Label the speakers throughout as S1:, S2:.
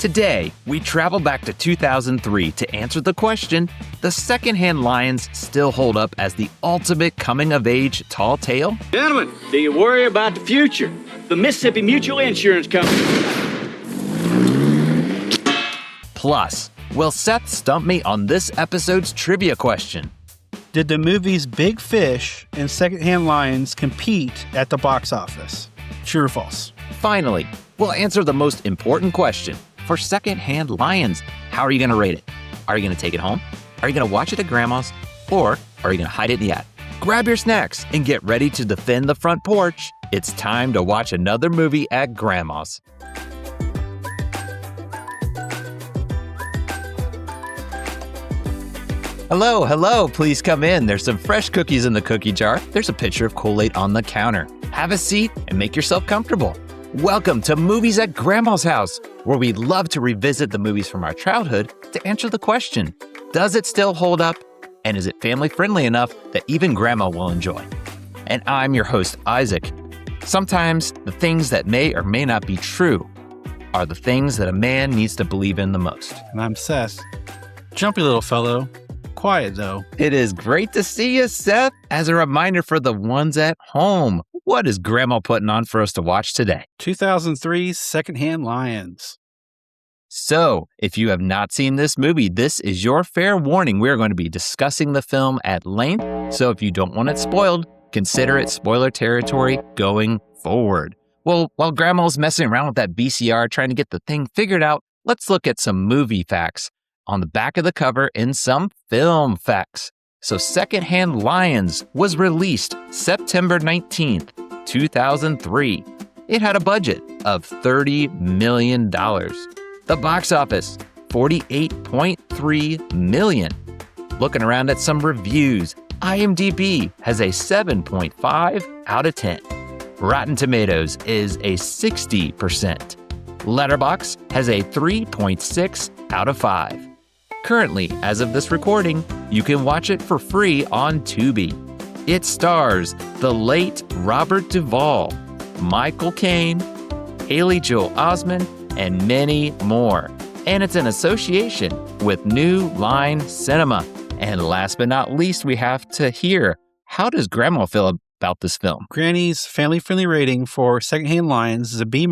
S1: Today, we travel back to 2003 to answer the question, the Secondhand Lions still hold up as the ultimate coming-of-age tall tale?
S2: Gentlemen, do you worry about the future? The Mississippi Mutual Insurance Company.
S1: Plus, will Seth stump me on this episode's trivia question?
S3: Did the movies Big Fish and Secondhand Lions compete at the box office? True or false?
S1: Finally, we'll answer the most important question. For Secondhand Lions, how are you going to rate it? Are you going to take it home? Are you going to watch it at Grandma's? Or are you going to hide it in the attic? Grab your snacks and get ready to defend the front porch. It's time to watch another movie at Grandma's. Hello, please come in. There's some fresh cookies in the cookie jar. There's a pitcher of Kool-Aid on the counter. Have a seat and make yourself comfortable. Welcome to Movies at Grandma's House, where we love to revisit the movies from our childhood to answer the question, does it still hold up? And is it family-friendly enough that even Grandma will enjoy? And I'm your host, Isaac. Sometimes the things that may or may not be true are the things that a man needs to believe in the most.
S3: And I'm Seth. Jumpy little fellow. Quiet, though.
S1: It is great to see you, Seth. As a reminder for the ones at home, what is Grandma putting on for us to watch today?
S3: 2003's Secondhand Lions.
S1: So, if you have not seen this movie, this is your fair warning. We're going to be discussing the film at length. So if you don't want it spoiled, consider it spoiler territory going forward. Well, while Grandma's messing around with that VCR trying to get the thing figured out, let's look at some movie facts on the back of the cover and some film facts. So Secondhand Lions was released September 19th, 2003. It had a budget of $30 million. The box office, $48.3 million. Looking around at some reviews, IMDb has a 7.5 out of 10. Rotten Tomatoes is a 60%. Letterboxd has a 3.6 out of 5. Currently, as of this recording, you can watch it for free on Tubi. It stars the late Robert Duvall, Michael Caine, Haley Joel Osment, and many more. And it's in association with New Line Cinema. And last but not least, we have to hear, how does Grandma feel about this film?
S3: Granny's family-friendly rating for Secondhand Lions is a B-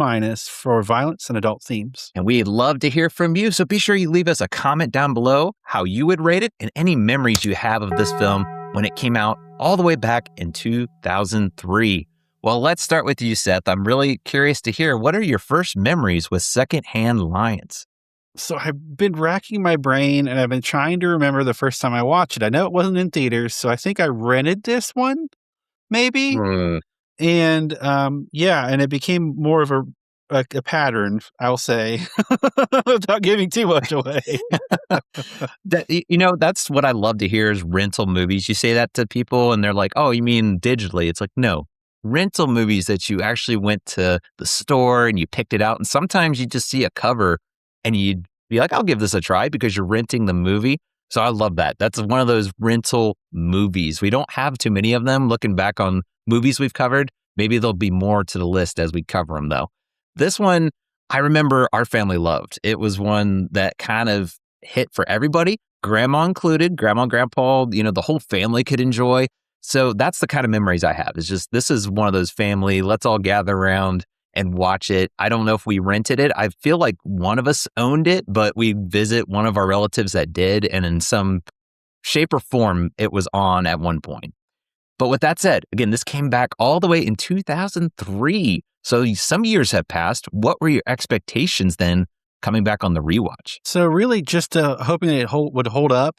S3: for violence and adult themes.
S1: And we'd love to hear from you, so be sure you leave us a comment down below how you would rate it and any memories you have of this film when it came out all the way back in 2003. Well, let's start with you, Seth. I'm really curious to hear, what are your first memories with Secondhand Lions?
S3: So I've been racking my brain and I've been trying to remember the first time I watched it. I know it wasn't in theaters, so I think I rented this one. Maybe. And and it became more of a pattern, I'll say, without giving too much away.
S1: That's what I love to hear is rental movies. You say that to people and they're like, oh, you mean digitally? It's like, no, rental movies that you actually went to the store and you picked it out. And sometimes you just see a cover and you'd be like, I'll give this a try because you're renting the movie. So I love that. That's one of those rental movies. We don't have too many of them. Looking back on movies we've covered, maybe there'll be more to the list as we cover them, though. This one, I remember our family loved. It was one that kind of hit for everybody, Grandma included, Grandma and Grandpa, the whole family could enjoy. So that's the kind of memories I have. It's just, this is one of those family, let's all gather around and watch it. I don't know if we rented it. I feel like one of us owned it, but we visit one of our relatives that did, and in some shape or form, it was on at one point. But with that said, again, this came back all the way in 2003. So some years have passed. What were your expectations then coming back on the rewatch?
S3: So really just hoping it would hold up.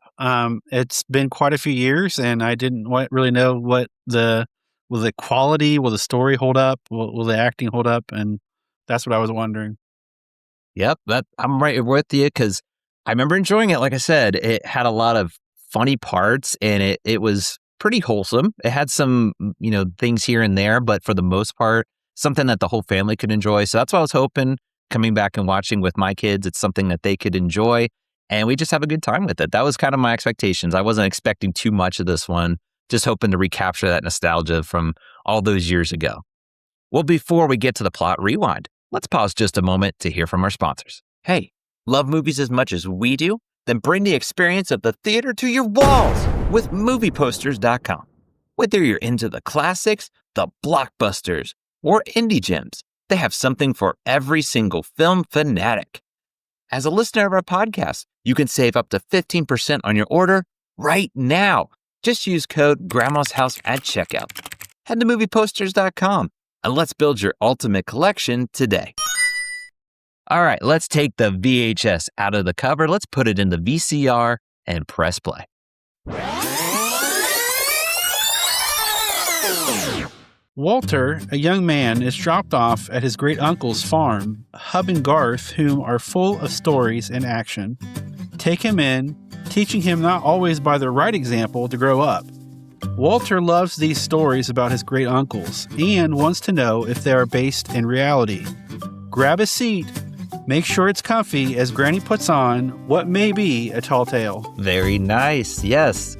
S3: It's been quite a few years, and I didn't really know what will the quality, will the story hold up? Will the acting hold up? And that's what I was wondering.
S1: Yep, I'm right with you because I remember enjoying it. Like I said, it had a lot of funny parts and it was pretty wholesome. It had some, things here and there, but for the most part, something that the whole family could enjoy. So that's what I was hoping coming back and watching with my kids. It's something that they could enjoy and we just have a good time with it. That was kind of my expectations. I wasn't expecting too much of this one. Just hoping to recapture that nostalgia from all those years ago. Well, before we get to the plot rewind, let's pause just a moment to hear from our sponsors. Hey, Love movies as much as we do? Then bring the experience of the theater to your walls with movieposters.com. Whether you're into the classics, the blockbusters, or indie gems, they have something for every single film fanatic. As a listener of our podcast, you can save up to 15% on your order right now. Just use code Grandma's House at checkout. Head to movieposters.com and let's build your ultimate collection today. All right, let's take the VHS out of the cover. Let's put it in the VCR and press play.
S3: Walter, a young man, is dropped off at his great-uncle's farm. Hub and Garth, whom are full of stories and action, take him in, teaching him not always by the right example to grow up. Walter loves these stories about his great-uncles and wants to know if they are based in reality. Grab a seat. Make sure it's comfy as Granny puts on what may be a tall tale.
S1: Very nice. Yes.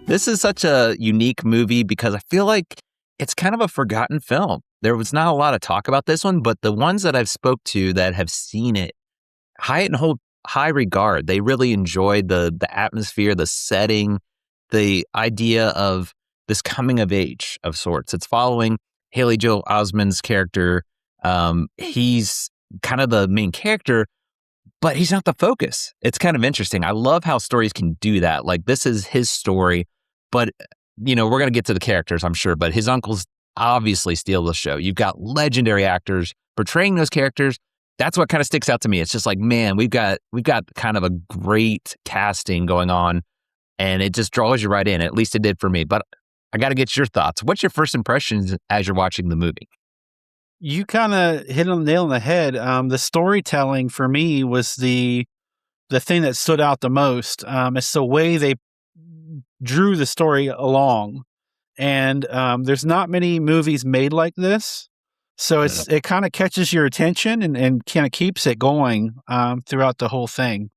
S1: This is such a unique movie because I feel like it's kind of a forgotten film. There was not a lot of talk about this one, but the ones that I've spoke to that have seen it hold high regard. They really enjoyed the atmosphere, the setting, the idea of this coming of age of sorts. It's following Haley Joel Osment's character. He's kind of the main character, but he's not the focus. It's kind of interesting. I love how stories can do that. Like, this is his story, but we're going to get to the characters, I'm sure, but his uncles obviously steal the show. You've got legendary actors portraying those characters. That's what kind of sticks out to me. It's just like, man, we've got kind of a great casting going on, and it just draws you right in. At least it did for me. But I got to get your thoughts. What's your first impressions as you're watching the movie?
S3: You kind of hit on the nail on the head. The storytelling for me was the thing that stood out the most. It's the way they drew the story along. And there's not many movies made like this. So it kind of catches your attention and kind of keeps it going throughout the whole thing.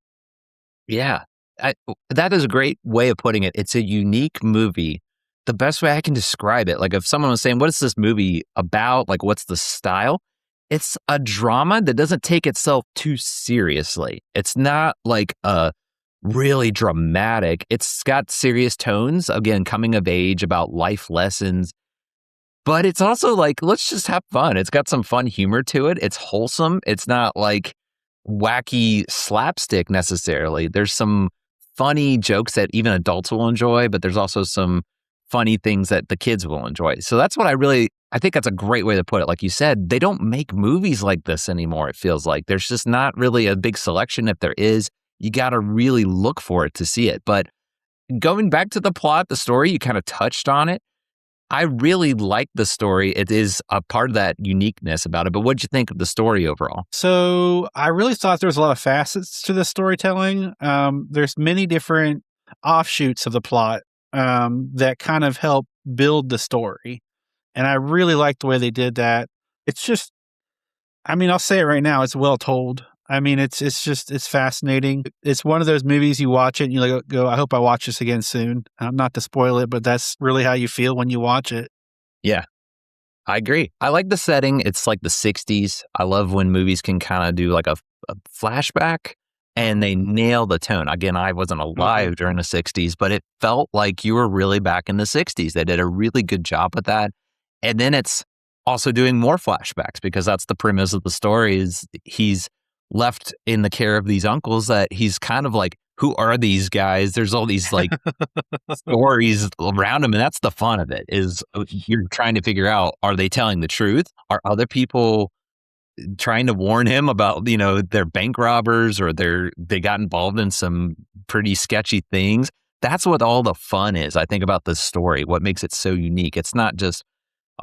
S1: Yeah, that is a great way of putting it. It's a unique movie. The best way I can describe it, like if someone was saying, what is this movie about? Like, what's the style? It's a drama that doesn't take itself too seriously. It's not like a really dramatic. It's got serious tones, again, coming of age, about life lessons. But it's also like, let's just have fun. It's got some fun humor to it. It's wholesome. It's not like wacky slapstick necessarily. There's some funny jokes that even adults will enjoy, but there's also some funny things that the kids will enjoy. So that's what I think that's a great way to put it. Like you said, they don't make movies like this anymore, it feels like. There's just not really a big selection. If there is, you got to really look for it to see it. But going back to the plot, the story, you kind of touched on it. I really like the story. It is a part of that uniqueness about it. But what did you think of the story overall?
S3: So I really thought there was a lot of facets to the storytelling. There's many different offshoots of the plot that kind of help build the story. And I really like the way they did that. It's just, I'll say it right now, it's well told. It's fascinating. It's one of those movies you watch it and you go, I hope I watch this again soon. Not to spoil it, but that's really how you feel when you watch it.
S1: Yeah, I agree. I like the setting. It's like the 60s. I love when movies can kind of do like a flashback and they nail the tone. Again, I wasn't alive during the 60s, but it felt like you were really back in the 60s. They did a really good job with that. And then it's also doing more flashbacks because that's the premise of the story is he's left in the care of these uncles that he's kind of like, who are these guys? There's all these like stories around him. And that's the fun of it is you're trying to figure out, are they telling the truth? Are other people trying to warn him about, they're bank robbers or they got involved in some pretty sketchy things? That's what all the fun is, I think, about this story. What makes it so unique. It's not just,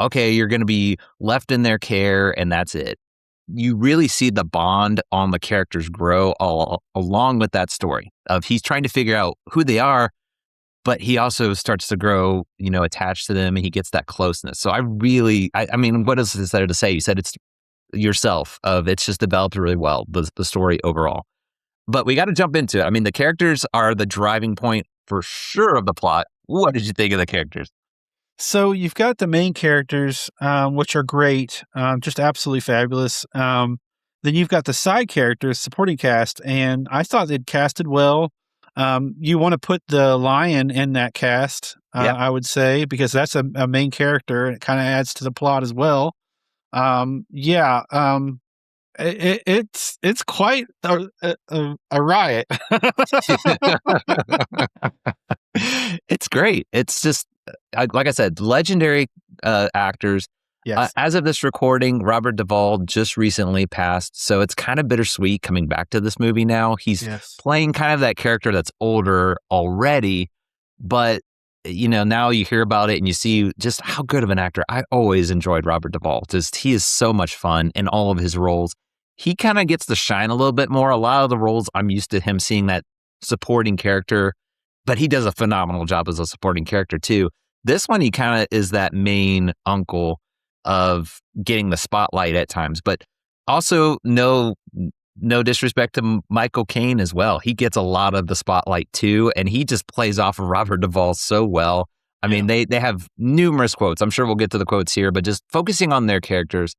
S1: okay, you're going to be left in their care and that's it. You really see the bond on the characters grow all along with that story of he's trying to figure out who they are, but he also starts to grow, attached to them and he gets that closeness. So I mean, what is there to say? You said it's yourself it's just developed really well, the story overall. But we got to jump into it. I mean, the characters are the driving point for sure of the plot. What did you think of the characters?
S3: So you've got the main characters, which are great, just absolutely fabulous. then you've got the side characters, supporting cast, and I thought they'd casted well. You want to put the lion in that cast, I would say, because that's a main character, and it kind of adds to the plot as well. It's quite a riot.
S1: It's great. It's just like I said, legendary actors.
S3: Yes.
S1: As of this recording, Robert Duvall just recently passed, so it's kind of bittersweet coming back to this movie now. He's playing kind of that character that's older already, but now you hear about it and you see just how good of an actor. I always enjoyed Robert Duvall. He is so much fun in all of his roles. He kind of gets to shine a little bit more. A lot of the roles, I'm used to him seeing that supporting character, but he does a phenomenal job as a supporting character too. This one, he kind of is that main uncle of getting the spotlight at times, but also no disrespect to Michael Caine as well. He gets a lot of the spotlight too, and he just plays off of Robert Duvall so well. I mean, they have numerous quotes. I'm sure we'll get to the quotes here, but just focusing on their characters,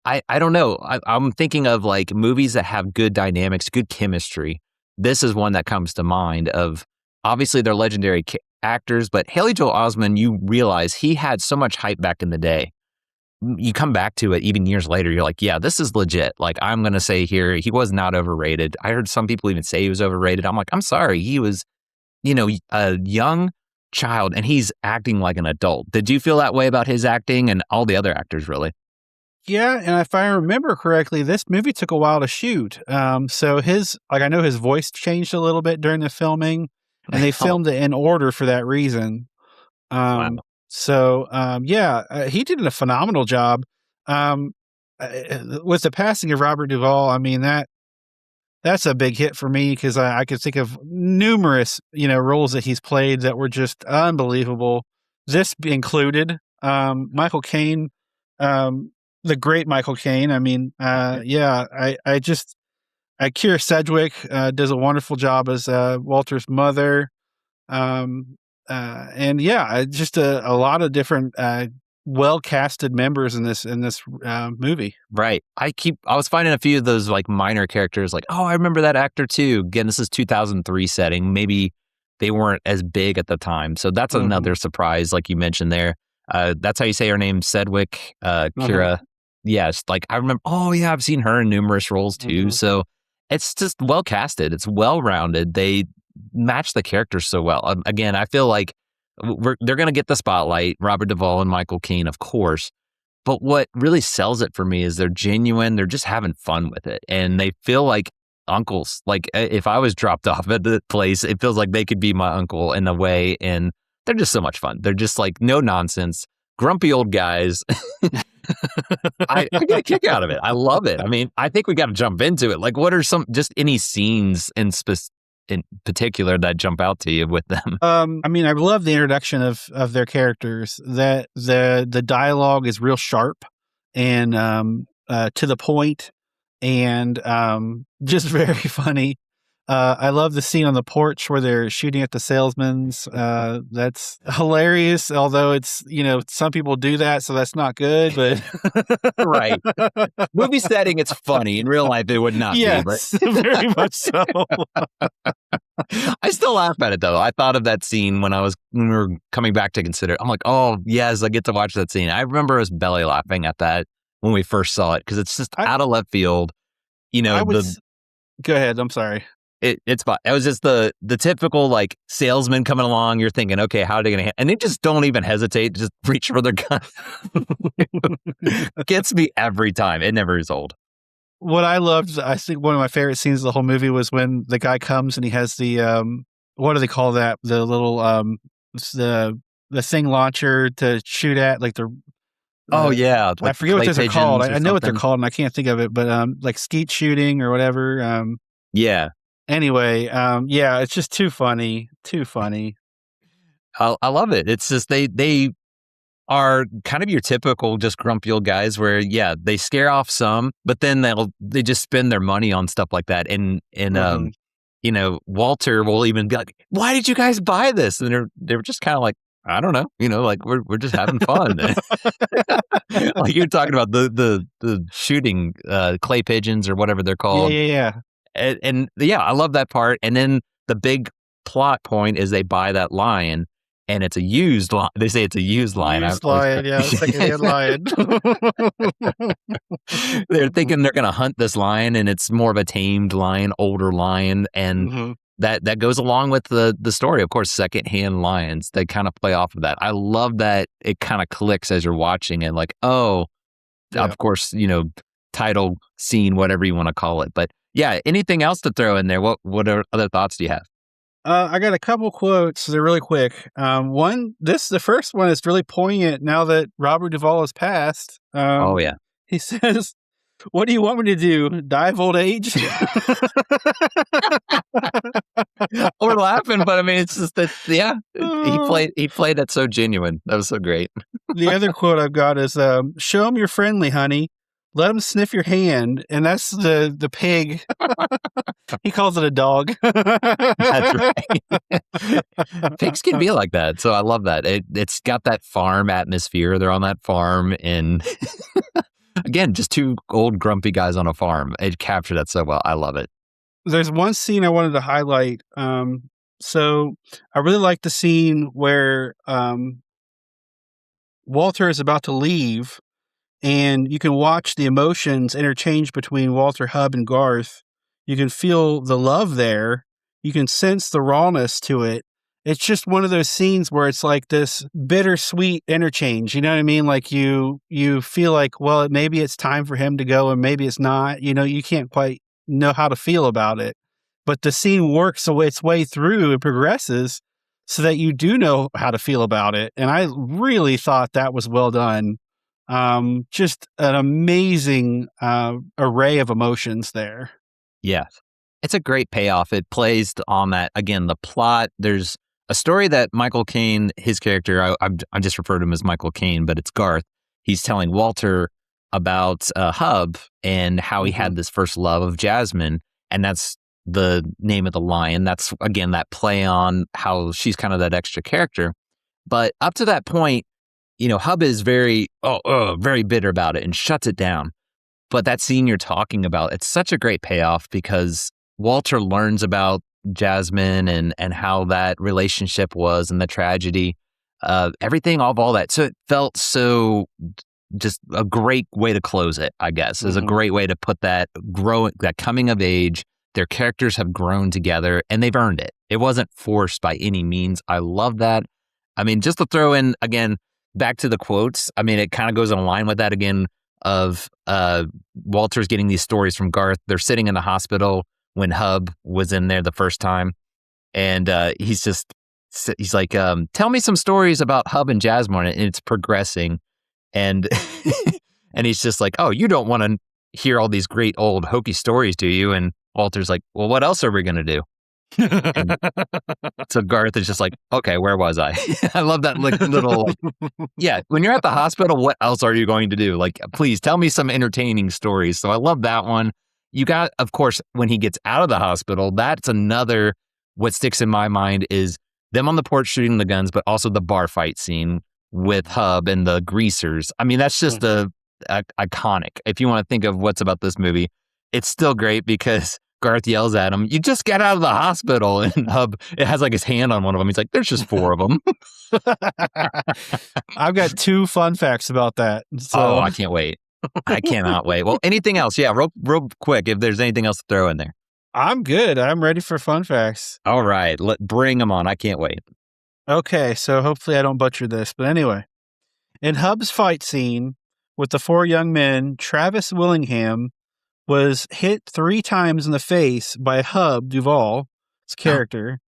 S1: I don't know. I'm thinking of like movies that have good dynamics, good chemistry. This is one that comes to mind of, obviously they're legendary actors, but Haley Joel Osment, you realize he had so much hype back in the day. You come back to it even years later, you're like, yeah, this is legit. Like, I'm going to say here, he was not overrated. I heard some people even say he was overrated. I'm like, I'm sorry. He was, a young child and he's acting like an adult. Did you feel that way about his acting and all the other actors, really?
S3: Yeah, and if I remember correctly, this movie took a while to shoot. So I know his voice changed a little bit during the filming, and they filmed it in order for that reason.
S1: Wow.
S3: So, he did a phenomenal job. With the passing of Robert Duvall, I mean, that's a big hit for me because I could think of numerous, roles that he's played that were just unbelievable. This included, Michael Caine, the great Michael Caine. I mean, Keira Sedgwick does a wonderful job as Walter's mother. Just a lot of different well casted members in this movie.
S1: Right. I was finding a few of those like minor characters, like, oh, I remember that actor too. Again, this is 2003 setting. Maybe they weren't as big at the time, so that's another surprise, like you mentioned there. That's how you say her name, Sedgwick, Keira. Yes, like I remember. Oh yeah, I've seen her in numerous roles too. So it's just well casted. It's well rounded. They match the characters so well. Again, I feel like they're going to get the spotlight. Robert Duvall and Michael Caine, of course. But what really sells it for me is they're genuine. They're just having fun with it, and they feel like uncles. Like if I was dropped off at the place, it feels like they could be my uncle in a way, and they're just so much fun. They're just like no nonsense, grumpy old guys. I get a kick out of it. I love it. I mean, I think we got to jump into it. Like, what are any scenes in particular that jump out to you with them?
S3: I mean, I love the introduction of their characters. That the dialogue is real sharp and to the point, and just very funny. I love the scene on the porch where they're shooting at the salesmen's. That's hilarious. Although it's, some people do that, so that's not good, but
S1: right. Movie setting, it's funny. In real life, it would not be. But
S3: very much so.
S1: I still laugh at it though. I thought of that scene when we were coming back to consider it. I'm like, oh yes, I get to watch that scene. I remember us belly laughing at that when we first saw it because it's just out of left field.
S3: Go ahead. I'm sorry.
S1: It's fine. It was just the typical like salesman coming along. You're thinking, okay, how are they going to? And they just don't even hesitate. Just reach for their gun. Gets me every time. It never is old.
S3: What I loved, I think one of my favorite scenes of the whole movie was when the guy comes and he has the what do they call that? The little the thing launcher to shoot at, like the.
S1: Oh yeah,
S3: I forget what those are called. I know what they're called, and I can't think of it. But like skeet shooting or whatever.
S1: Yeah.
S3: Anyway, it's just too funny. Too funny.
S1: I love it. It's just they are kind of your typical just grumpy old guys where they scare off some, but then they just spend their money on stuff like that. And Walter will even be like, "Why did you guys buy this?" And they're just kind of like, I don't know. Like we're just having fun. Like you're talking about the shooting clay pigeons or whatever they're
S3: Yeah,
S1: called.
S3: yeah, yeah.
S1: And yeah, I love that part. And then the big plot point is they buy that lion, and it's a used lion. They say it's a used lion.
S3: Used lion, yeah, secondhand lion.
S1: They're thinking they're going to hunt this lion, and it's more of a tamed lion, older lion, and
S3: Mhm.
S1: that goes along with the story. Of course, secondhand lions. They kind of play off of that. I love that it kind of clicks as you're watching it. Like, oh,
S3: Yeah.
S1: of course, title scene, whatever you want to call it. But yeah, anything else to throw in there? What other thoughts do you have?
S3: I got a couple quotes. They're really quick. The first one is really poignant now that Robert Duvall has passed.
S1: Oh yeah.
S3: He says, "What do you want me to do? Die of old age?"
S1: We're laughing, but I mean, it's just that, yeah, he played that so genuine. That was so great.
S3: The other quote I've got is, "Show him you're friendly, honey. Let him sniff your hand." And that's the pig. He calls it a dog.
S1: That's right. Pigs can be like that. So I love that. It's got that farm atmosphere. They're on that farm, and again, just two old grumpy guys on a farm. It captured that so well. I love it.
S3: There's one scene I wanted to highlight. So I really like the scene where Walter is about to leave, and you can watch the emotions interchange between Walter, Hub, and Garth. You can feel the love there. You can sense the rawness to it. It's just one of those scenes where it's like this bittersweet interchange. You know what I mean? Like you feel like, well, maybe it's time for him to go, and maybe it's not. You can't quite know how to feel about it. But the scene works its way through and progresses so that you do know how to feel about it. And I really thought that was well done. Just an amazing array of emotions there.
S1: Yeah. It's a great payoff. It plays on that, again, the plot. There's a story that Michael Caine, his character, I just refer to him as Michael Caine, but it's Garth. He's telling Walter about Hub and how he had this first love of Jasmine. And that's the name of the lion. That's, again, that play on how she's kind of that extra character. But up to that point, Hub is very bitter about it and shuts it down. But that scene you're talking about, it's such a great payoff because Walter learns about Jasmine and how that relationship was and the tragedy, everything, all that. So it felt so just a great way to close it, I guess, is a great way to put that coming of age. Their characters have grown together and they've earned it. It wasn't forced by any means. I love that. I mean, just to throw in, again, back to the quotes, I mean, it kind of goes in line with that again of Walter's getting these stories from Garth. They're sitting in the hospital when Hub was in there the first time. And he's like, tell me some stories about Hub and Jasmine. And it's progressing. And and he's just like, oh, you don't want to hear all these great old hokey stories, do you? And Walter's like, well, what else are we going to do? So Garth is just like, okay, where was I? I love that little, yeah, when you're at the hospital, what else are you going to do? Like, please tell me some entertaining stories. So I love that one. You got, of course, when he gets out of the hospital, that's another, what sticks in my mind is them on the porch shooting the guns, but also the bar fight scene with Hub and the greasers. I mean, that's just iconic. If you want to think of what's about this movie, it's still great because Garth yells at him, you just got out of the hospital. And Hub, it has like his hand on one of them. He's like, there's just 4 of them.
S3: I've got 2 fun facts about that. So.
S1: Oh, I can't wait. I cannot wait. Well, anything else? Yeah, real quick, if there's anything else to throw in there.
S3: I'm good. I'm ready for fun facts.
S1: All right, bring them on. I can't wait.
S3: Okay, so hopefully I don't butcher this. But anyway, in Hub's fight scene with the 4 young men, Travis Willingham was hit 3 times in the face by Hub Duvall's character.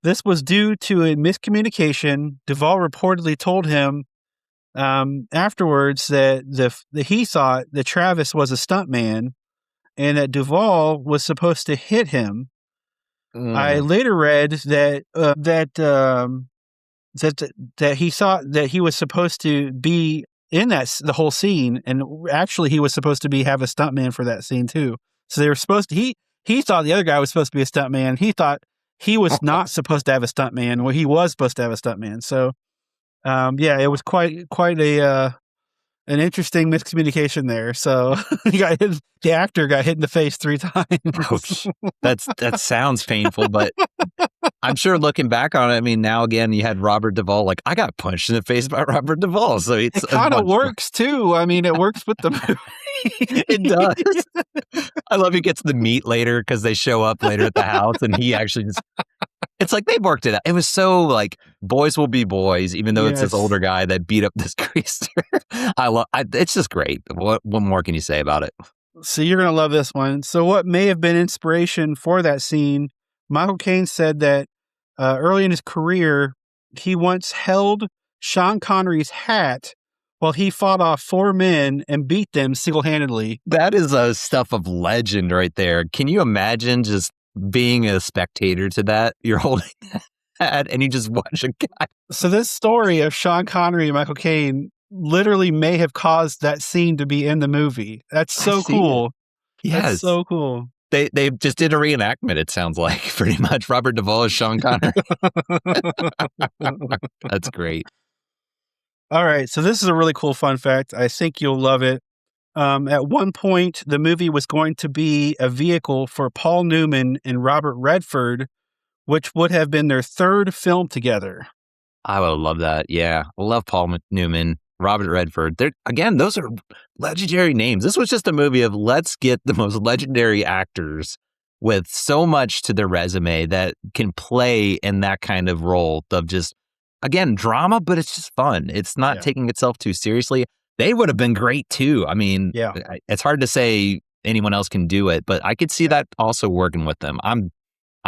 S3: This was due to a miscommunication. Duvall reportedly told him afterwards that he thought that Travis was a stuntman and that Duvall was supposed to hit him. I later read that he thought that he was supposed to be in the whole scene, and actually he was supposed to have a stuntman for that scene too. So they were supposed to, he thought the other guy was supposed to be a stuntman. He thought he was not supposed to have a stuntman. Well, he was supposed to have a stuntman. So Yeah, it was quite a an interesting miscommunication there. So the actor got hit in the face 3 times.
S1: Ouch. That sounds painful, but I'm sure looking back on it, I mean, now again, you had Robert Duvall. Like, I got punched in the face by Robert Duvall, so it's
S3: It kind of works too. I mean, it works with the movie.
S1: It does. I love he gets the meat later because they show up later at the house, and he actually just. It's like they worked it out. It was so like boys will be boys, even though it's this older guy that beat up this greaser. It's just great. What more can you say about it?
S3: So you're gonna love this one. So what may have been inspiration for that scene? Michael Caine said that early in his career, he once held Sean Connery's hat while he fought off 4 men and beat them single-handedly.
S1: That is a stuff of legend right there. Can you imagine just being a spectator to that? You're holding that hat and you just watch a guy.
S3: So this story of Sean Connery and Michael Caine literally may have caused that scene to be in the movie. That's so cool.
S1: Yes.
S3: That's so cool.
S1: They just did a reenactment, it sounds like, pretty much. Robert Duvall is Sean Connery. That's great.
S3: All right, so this is a really cool fun fact. I think you'll love it. At one point, the movie was going to be a vehicle for Paul Newman and Robert Redford, which would have been their 3rd film together.
S1: I would love that. Yeah. I love Paul Newman, Robert Redford. Again, those are legendary names. This was just a movie of let's get the most legendary actors with so much to their resume that can play in that kind of role of just, again, drama, but it's just fun. It's not taking itself too seriously. They would have been great too. I mean, it's hard to say anyone else can do it, but I could see that also working with them. I'm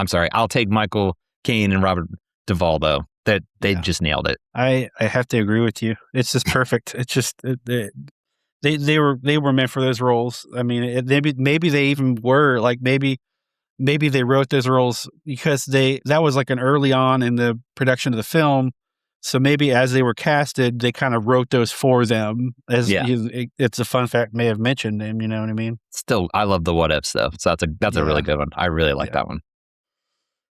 S1: sorry. I'll take Michael Caine and Robert Duvall though. That they just nailed it.
S3: I have to agree with you. It's just perfect. It's just they were meant for those roles. I mean, maybe they even were like maybe they wrote those roles because that was like an early on in the production of the film. So maybe as they were casted, they kind of wrote those for them. It's a fun fact. May have mentioned them. You know what I mean?
S1: Still, I love the what ifs though. So that's a really good one. I really like that one.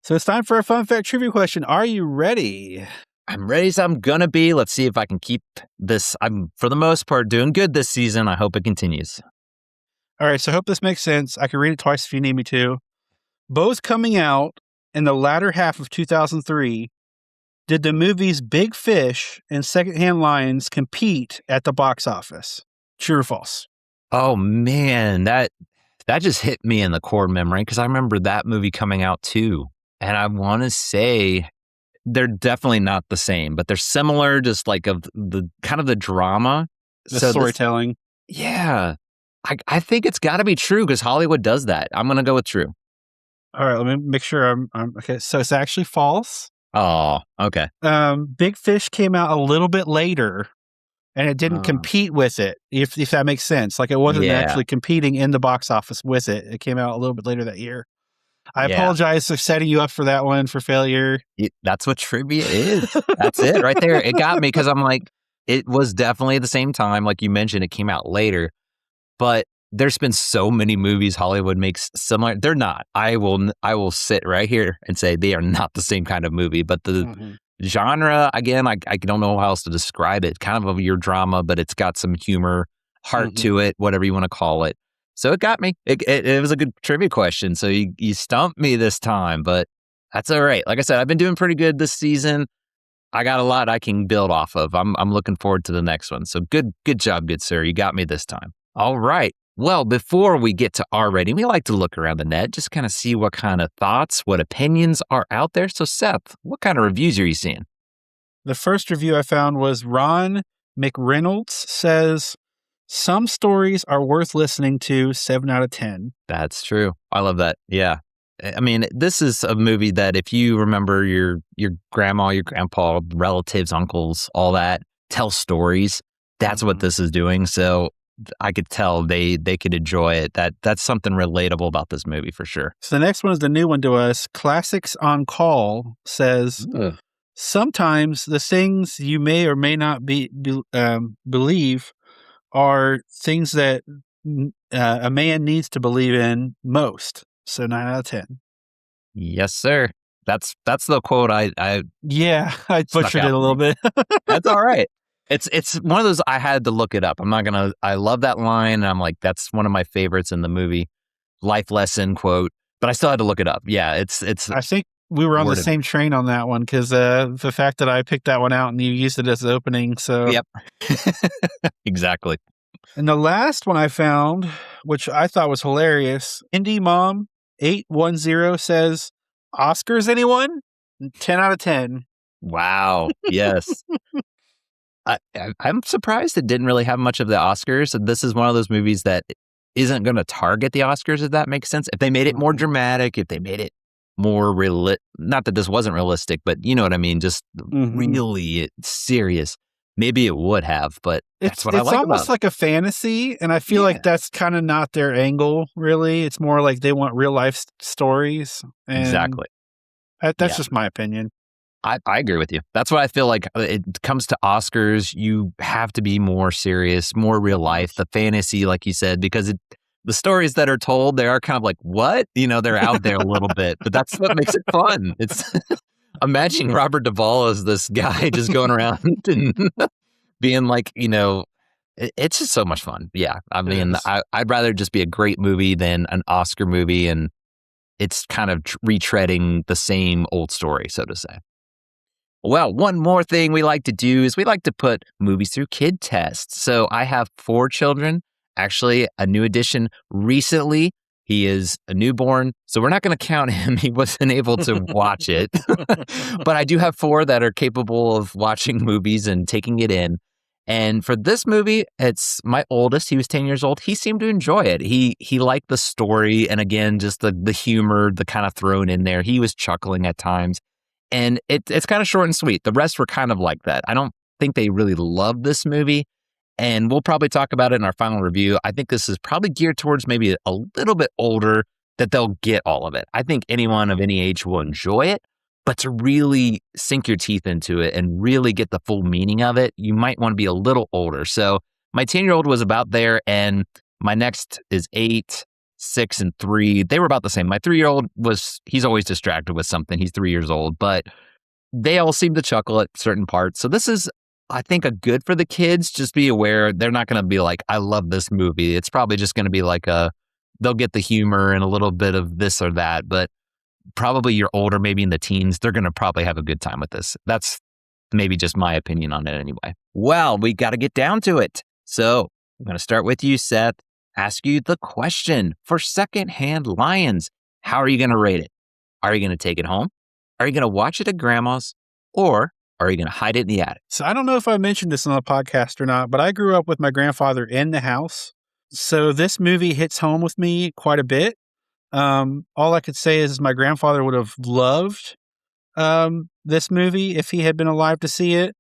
S3: So it's time for a fun fact trivia question. Are you ready?
S1: I'm ready as I'm gonna be. Let's see if I can keep this. I'm, for the most part, doing good this season. I hope it continues.
S3: All right, so I hope this makes sense. I can read it twice if you need me to. Both coming out in the latter half of 2003, did the movies Big Fish and Secondhand Lions compete at the box office? True or false?
S1: Oh, man, that just hit me in the core memory because I remember that movie coming out too. And I want to say they're definitely not the same, but they're similar, just like of the kind of the drama.
S3: The storytelling.
S1: I think it's got to be true because Hollywood does that. I'm going to go with true.
S3: All right, let me make sure I'm okay. So it's actually false.
S1: Oh, okay.
S3: Big Fish came out a little bit later and it didn't compete with it, if that makes sense. Like it wasn't actually competing in the box office with it. It came out a little bit later that year. I apologize for setting you up for that one for failure.
S1: That's what trivia is. That's it right there. It got me because I'm like, it was definitely the same time. Like you mentioned, it came out later. But there's been so many movies Hollywood makes similar. They're not. I will sit right here and say they are not the same kind of movie. But the genre, again, I don't know how else to describe it. Kind of your drama, but it's got some humor, heart to it, whatever you want to call it. So it got me. It was a good trivia question. So you stumped me this time, but that's all right. Like I said, I've been doing pretty good this season. I got a lot I can build off of. I'm looking forward to the next one. So good job, good sir. You got me this time. All right. Well, before we get to our rating, we like to look around the net, just kind of see what kind of thoughts, what opinions are out there. So Seth, what kind of reviews are you seeing?
S3: The first review I found was Ron McReynolds says, some stories are worth listening to, 7 out of 10.
S1: That's true. I love that. Yeah. I mean, this is a movie that if you remember your grandma, your grandpa, relatives, uncles, all that, tell stories, that's what this is doing. So I could tell they could enjoy it. That's something relatable about this movie for sure.
S3: So the next one is the new one to us. Classics on Call says, sometimes the things you may or may not believe are things that a man needs to believe in most. So 9 out of 10.
S1: Yes, sir. That's the quote I
S3: Yeah, I
S1: Snuck
S3: butchered
S1: out
S3: it a
S1: for
S3: little
S1: me.
S3: bit.
S1: That's all right. It's one of those I had to look it up. I love that line. And I'm like, that's one of my favorites in the movie. Life lesson quote, but I still had to look it up. Yeah, it's
S3: I think we were on the
S1: worded.
S3: same train on that one because the fact that I picked that one out and you used it as the opening. So,
S1: Yep. Exactly.
S3: and the last one I found, which I thought was hilarious, Indie Mom 810 says, Oscars, anyone? 10 out of 10.
S1: Wow. Yes. I'm surprised it didn't really have much of the Oscars. This is one of those movies that isn't going to target the Oscars, if that makes sense. If they made it more dramatic, if they made it more not that this wasn't realistic, but you know what I mean, just really serious. Maybe it would have, but that's what I like about it.
S3: It's almost like a fantasy, and I feel like that's kind of not their angle, really. It's more like they want real life stories. And
S1: exactly.
S3: That's just my opinion.
S1: I agree with you. That's what I feel like. It comes to Oscars, you have to be more serious, more real life, the fantasy, like you said, because the stories that are told, they are kind of like, what? You know, they're out there a little bit, but that's what makes it fun. It's imagine Robert Duvall as this guy just going around and being like, you know, it's just so much fun. Yeah. I mean, I'd rather just be a great movie than an Oscar movie, and it's kind of retreading the same old story, so to say. Well, one more thing we like to do is we like to put movies through kid tests. So I have 4 children, actually a new addition recently. He is a newborn, so we're not going to count him. He wasn't able to watch it. But I do have 4 that are capable of watching movies and taking it in. And for this movie, it's my oldest. He was 10 years old. He seemed to enjoy it. He liked the story. And again, just the humor, the kind of thrown in there. He was chuckling at times. And it's kind of short and sweet. The rest were kind of like that. I don't think they really love this movie. And we'll probably talk about it in our final review. I think this is probably geared towards maybe a little bit older, that they'll get all of it. I think anyone of any age will enjoy it. But to really sink your teeth into it and really get the full meaning of it, you might want to be a little older. So my 10-year-old was about there, and my next is 8, 6, and 3. They were about the same. My 3-year-old he's always distracted with something. He's 3 years old, but they all seem to chuckle at certain parts. So this is, I think, a good for the kids. Just be aware, they're not going to be like, I love this movie. It's probably just going to be like they'll get the humor and a little bit of this or that, but probably you're older, maybe in the teens, they're going to probably have a good time with this. That's maybe just my opinion on it anyway. Well, we got to get down to it. So I'm going to start with you, Seth. Ask you the question for Secondhand Lions. How are you going to rate it? Are you going to take it home? Are you going to watch it at grandma's? Or are you going to hide it in the attic?
S3: So I don't know if I mentioned this on the podcast or not, but I grew up with my grandfather in the house. So this movie hits home with me quite a bit. All I could say is my grandfather would have loved this movie if he had been alive to see it.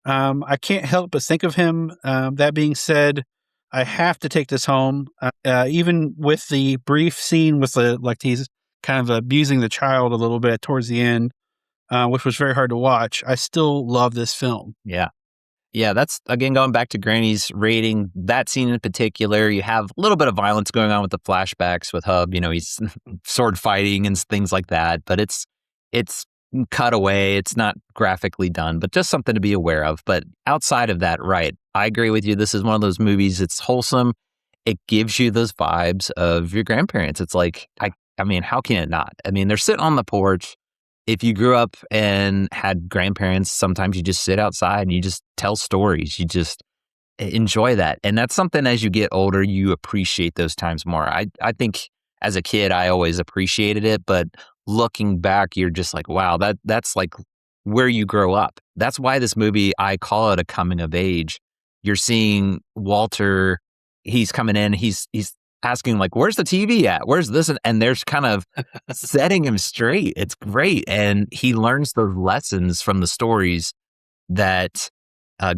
S3: I can't help but think of him. That being said, I have to take this home. Even with the brief scene with he's kind of abusing the child a little bit towards the end, which was very hard to watch, I still love this film.
S1: Yeah. Yeah, that's, again, going back to Granny's rating, that scene in particular, you have a little bit of violence going on with the flashbacks with Hub. You know, he's sword fighting and things like that, but it's cut away. It's not graphically done, but just something to be aware of. But outside of that, right, I agree with you. This is one of those movies, it's wholesome. It gives you those vibes of your grandparents. It's like, I mean, how can it not? I mean, they're sitting on the porch. If you grew up and had grandparents, sometimes you just sit outside and you just tell stories. You just enjoy that. And that's something, as you get older, you appreciate those times more. I think as a kid, I always appreciated it. But looking back, you're just like, wow, that's like where you grow up. That's why this movie, I call it a coming of age. You're seeing Walter, he's coming in, he's asking like, where's the TV at? Where's this? And there's kind of setting him straight. It's great. And he learns the lessons from the stories that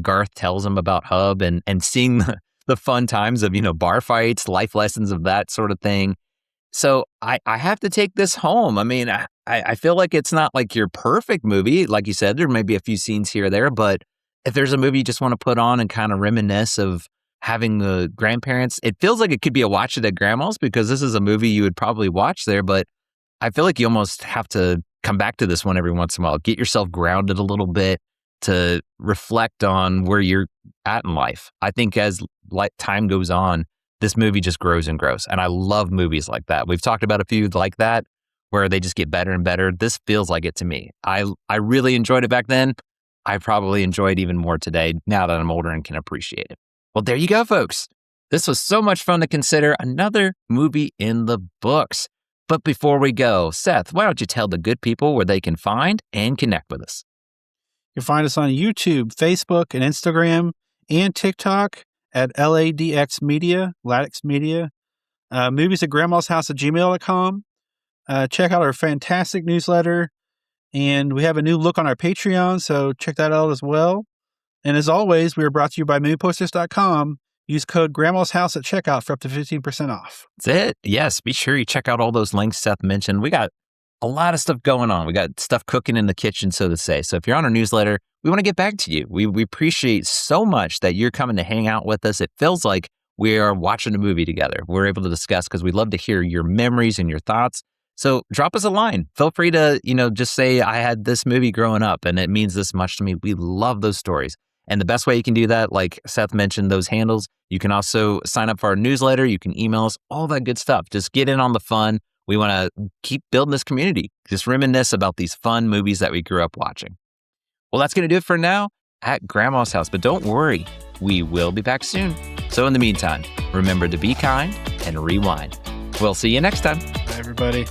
S1: Garth tells him about Hub, and seeing the fun times of, you know, bar fights, life lessons of that sort of thing. So I have to take this home. I mean, I feel like it's not like your perfect movie. Like you said, there may be a few scenes here or there, but if there's a movie you just want to put on and kind of reminisce of having the grandparents, it feels like it could be a watch it at grandma's, because this is a movie you would probably watch there, but I feel like you almost have to come back to this one every once in a while. Get yourself grounded a little bit to reflect on where you're at in life. I think as time goes on, this movie just grows and grows. And I love movies like that. We've talked about a few like that where they just get better and better. This feels like it to me. I really enjoyed it back then. I probably enjoy it even more today now that I'm older and can appreciate it. Well, there you go, folks. This was so much fun to consider another movie in the books. But before we go, Seth, why don't you tell the good people where they can find and connect with us?
S3: You can find us on YouTube, Facebook, and Instagram, and TikTok at LADX Media, Ladix Media. Movies at Grandma's House at gmail.com. Check out our fantastic newsletter. And we have a new look on our Patreon, so check that out as well. And as always, we are brought to you by movieposters.com. Use code Grandma's House at checkout for up to 15% off.
S1: That's it. Yes, be sure you check out all those links Seth mentioned. We got a lot of stuff going on. We got stuff cooking in the kitchen, so to say. So if you're on our newsletter, we want to get back to you. We appreciate so much that you're coming to hang out with us. It feels like we are watching a movie together. We're able to discuss because we love to hear your memories and your thoughts. So drop us a line. Feel free to, just say, I had this movie growing up and it means this much to me. We love those stories. And the best way you can do that, like Seth mentioned, those handles, you can also sign up for our newsletter. You can email us, all that good stuff. Just get in on the fun. We want to keep building this community. Just reminisce about these fun movies that we grew up watching. Well, that's going to do it for now at Grandma's House. But don't worry, we will be back soon. So in the meantime, remember to be kind and rewind. We'll see you next time.
S3: Bye, everybody.